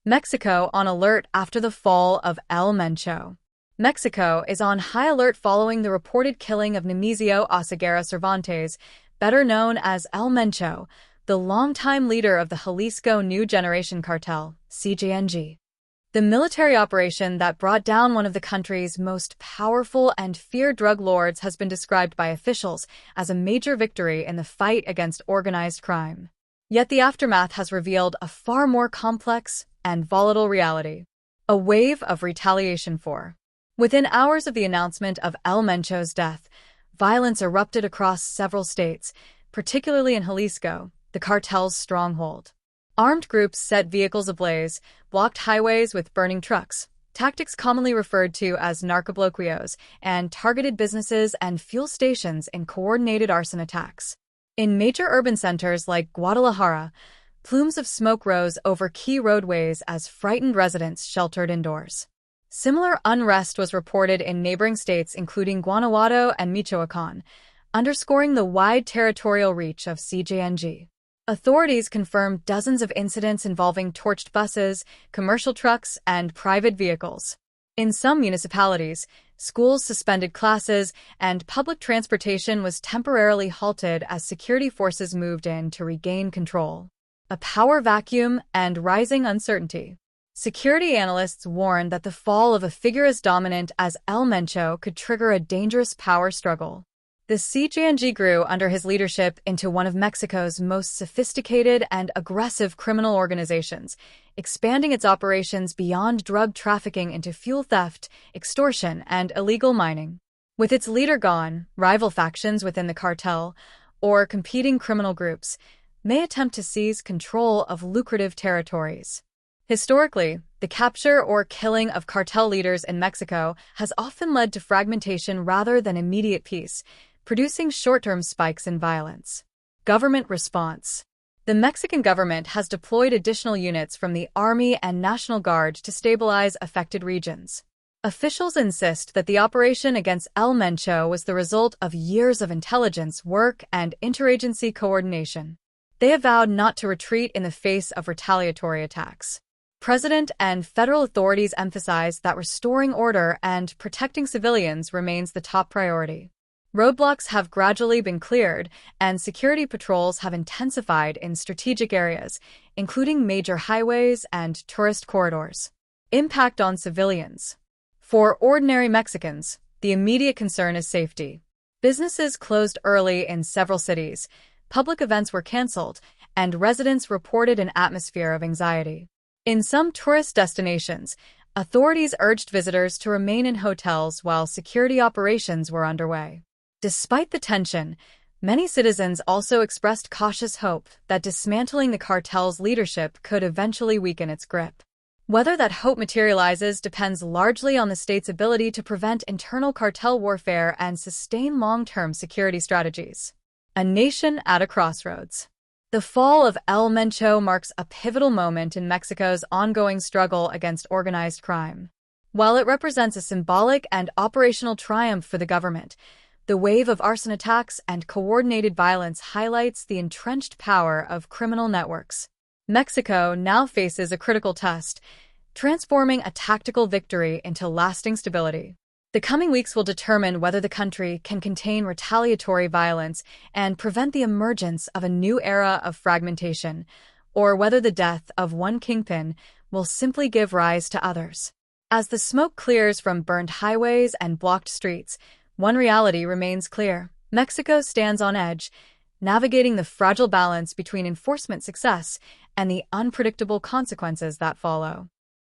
Mexico on alert after the fall of El Mencho. Mexico is on high alert following the reported killing of Nemesio Oseguera Cervantes, better known as El Mencho, the longtime leader of the Jalisco New Generation Cartel, CJNG. The military operation that brought down one of the country's most powerful and feared drug lords has been described by officials as a major victory in the fight against organized crime. Yet the aftermath has revealed a far more complex and volatile reality. A wave of retaliation for. Within hours of the announcement of El Mencho's death, violence erupted across several states, particularly in Jalisco, the cartel's stronghold. Armed groups set vehicles ablaze, blocked highways with burning trucks, tactics commonly referred to as narcobloqueos, and targeted businesses and fuel stations in coordinated arson attacks. In major urban centers like Guadalajara, plumes of smoke rose over key roadways as frightened residents sheltered indoors. Similar unrest was reported in neighboring states including Guanajuato and Michoacán, underscoring the wide territorial reach of CJNG. Authorities confirmed dozens of incidents involving torched buses, commercial trucks, and private vehicles. In some municipalities, schools suspended classes, and public transportation was temporarily halted as security forces moved in to regain control. A power vacuum and rising uncertainty. Security analysts warn that the fall of a figure as dominant as El Mencho could trigger a dangerous power struggle. The CJNG grew under his leadership into one of Mexico's most sophisticated and aggressive criminal organizations, expanding its operations beyond drug trafficking into fuel theft, extortion, and illegal mining. With its leader gone, rival factions within the cartel, or competing criminal groups, may attempt to seize control of lucrative territories. Historically, the capture or killing of cartel leaders in Mexico has often led to fragmentation rather than immediate peace, producing short-term spikes in violence. Government response. The Mexican government has deployed additional units from the Army and National Guard to stabilize affected regions. Officials insist that the operation against El Mencho was the result of years of intelligence work and interagency coordination. They have vowed not to retreat in the face of retaliatory attacks. President and federal authorities emphasize that restoring order and protecting civilians remains the top priority. Roadblocks have gradually been cleared, and security patrols have intensified in strategic areas, including major highways and tourist corridors. Impact on civilians. For ordinary Mexicans, the immediate concern is safety. Businesses closed early in several cities, public events were canceled, and residents reported an atmosphere of anxiety. In some tourist destinations, authorities urged visitors to remain in hotels while security operations were underway. Despite the tension, many citizens also expressed cautious hope that dismantling the cartel's leadership could eventually weaken its grip. Whether that hope materializes depends largely on the state's ability to prevent internal cartel warfare and sustain long-term security strategies. A nation at a crossroads. The fall of El Mencho marks a pivotal moment in Mexico's ongoing struggle against organized crime. While it represents a symbolic and operational triumph for the government, the wave of arson attacks and coordinated violence highlights the entrenched power of criminal networks. Mexico now faces a critical test, transforming a tactical victory into lasting stability. The coming weeks will determine whether the country can contain retaliatory violence and prevent the emergence of a new era of fragmentation, or whether the death of one kingpin will simply give rise to others. As the smoke clears from burned highways and blocked streets, one reality remains clear. Mexico stands on edge, navigating the fragile balance between enforcement success and the unpredictable consequences that follow.